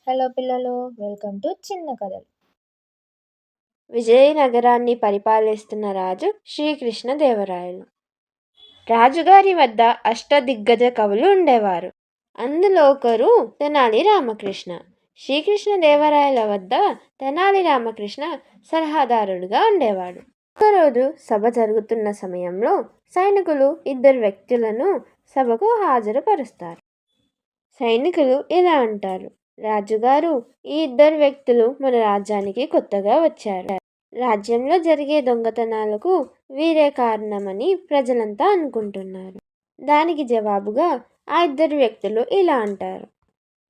Hello పిల్లలు, welcome to చిన్న కథలు. విజయనగరాన్ని పరిపాలిస్తున్న రాజు శ్రీకృష్ణదేవరాయలు. రాజుగారి వద్ద అష్టదిగ్గజ కవులు ఉండేవారు. అందులో ఒకరు తెనాలి రామకృష్ణ. శ్రీకృష్ణదేవరాయల వద్ద తెనాలి రామకృష్ణ సలహాదారుడుగా ఉండేవాడు. ఒకరోజు సభ జరుగుతున్న సమయంలో సైనికులు ఇద్దరు వ్యక్తులను సభకు హాజరుపరుస్తారు. సైనికులు ఇలా అంటారు: రాజుగారు, ఈ ఇద్దరు వ్యక్తులు మన రాజ్యానికి కొత్తగా వచ్చారు. రాజ్యంలో జరిగే దొంగతనాలకు వీరే కారణమని ప్రజలంతా అనుకుంటున్నారు. దానికి జవాబుగా ఆ ఇద్దరు వ్యక్తులు ఇలా అంటారు: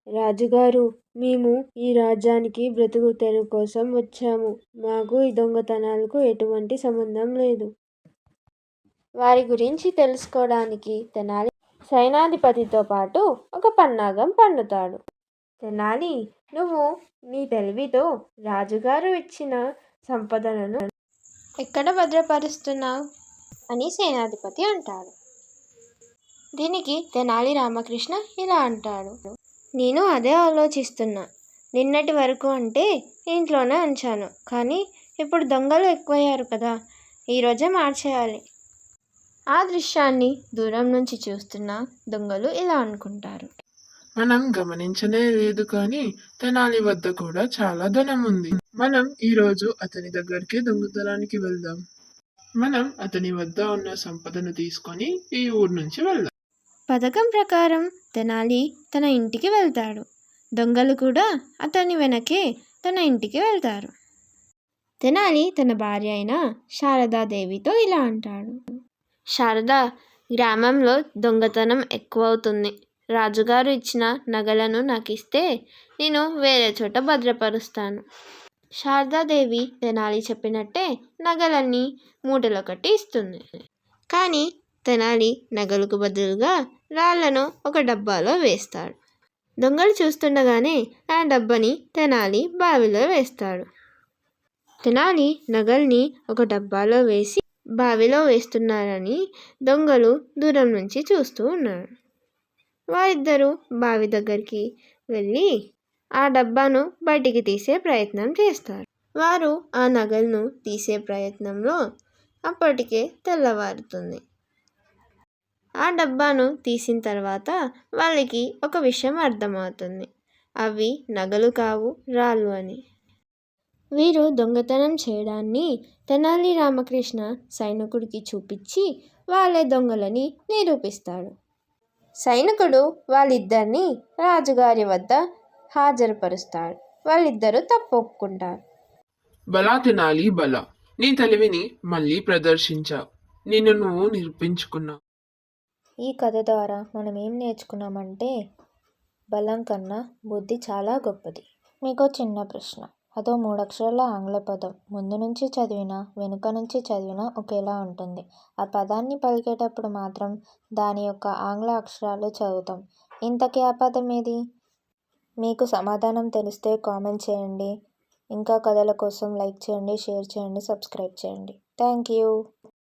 రాజుగారు, మేము ఈ రాజ్యానికి బ్రతుకు తెరువు కోసం వచ్చాము. మాకు ఈ దొంగతనాలకు ఎటువంటి సంబంధం లేదు. వారి గురించి తెలుసుకోవడానికి తెనాలి సైనాధిపతితో పాటు ఒక పన్నాగం పన్నుతాడు. తెనాలి, నువ్వు నీ తెలివితో రాజుగారు ఇచ్చిన సంపదలను ఎక్కడ భద్రపరుస్తున్నావు అని సేనాధిపతి అంటాడు. దీనికి తెనాలి రామకృష్ణ ఇలా అంటాడు: నేను అదే ఆలోచిస్తున్నా. నిన్నటి వరకు అంటే ఇంట్లోనే ఉంచాను, కానీ ఇప్పుడు దొంగలు ఎక్కువయ్యారు కదా, ఈరోజే మార్చేయాలి. ఆ దృశ్యాన్ని దూరం నుంచి చూస్తున్న దొంగలు ఇలా అనుకుంటారు: మనం గమనించనే లేదు, కానీ తెనాలి వద్ద కూడా చాలా ధనం ఉంది. మనం ఈ రోజు అతని దగ్గరికి దొంగతనానికి వెళ్దాం. మనం అతని వద్ద ఉన్న సంపదను తీసుకొని ఈ ఊరు నుంచి వెళ్దాం. పథకం ప్రకారం తెనాలి తన ఇంటికి వెళ్తాడు. దొంగలు కూడా అతని వెనకే తన ఇంటికి వెళ్తారు. తెనాలి తన భార్య అయిన శారదాదేవితో ఇలా అంటాడు: శారద, గ్రామంలో దొంగతనం ఎక్కువవుతుంది. రాజుగారు ఇచ్చిన నగలను నాకు ఇస్తే నేను వేరే చోట భద్రపరుస్తాను. శారదాదేవి తెనాలి చెప్పినట్టే నగలన్నీ మూటలో కట్టి ఇస్తుంది. కానీ తెనాలి నగలకు బదులుగా రాళ్లను ఒక డబ్బాలో వేస్తాడు. దొంగలు చూస్తుండగానే ఆ డబ్బాని తెనాలి బావిలో వేస్తాడు. తెనాలి నగల్ని ఒక డబ్బాలో వేసి బావిలో వేస్తున్నారని దొంగలు దూరం నుంచి చూస్తూ ఉన్నారు. వారిద్దరూ బావి దగ్గరికి వెళ్ళి ఆ డబ్బాను బయటికి తీసే ప్రయత్నం చేస్తారు. వారు ఆ నగలను తీసే ప్రయత్నంలో అప్పటికే తెల్లవారుతుంది. ఆ డబ్బాను తీసిన తర్వాత వాళ్ళకి ఒక విషయం అర్థమవుతుంది: అవి నగలు కావు, రాళ్ళు అని. వీరు దొంగతనం చేయడాన్ని తెనాలి రామకృష్ణ సైనికుడికి చూపించి వాళ్ళే దొంగలని నిరూపిస్తాడు. సైనికుడు వాళ్ళిద్దరిని రాజుగారి వద్ద హాజరుపరుస్తాడు. వాళ్ళిద్దరూ తప్పు ఒప్పుకుంటారు. బలా తెనాలి బలా, నీ తెలివిని మళ్ళీ ప్రదర్శించావు. నిన్ను నువ్వు నిరూపించుకున్నావు. ఈ కథ ద్వారా మనం ఏం నేర్చుకున్నామంటే, బలం కన్నా బుద్ధి చాలా గొప్పది. మీకు చిన్న ప్రశ్న: అదో 3 అక్షరాల ఆంగ్ల పదం ముందు నుంచి చదివినా వెనుక నుంచి చదివినా ఒకేలా ఉంటుంది. ఆ పదాన్ని పలికేటప్పుడు మాత్రం దాని యొక్క ఆంగ్ల అక్షరాలు చదువుతాం. ఇంతకీ ఆ పదం ఏది? మీకు సమాధానం తెలిస్తే కామెంట్ చేయండి. ఇంకా కథల కోసం లైక్ చేయండి, షేర్ చేయండి, సబ్స్క్రైబ్ చేయండి. Thank you.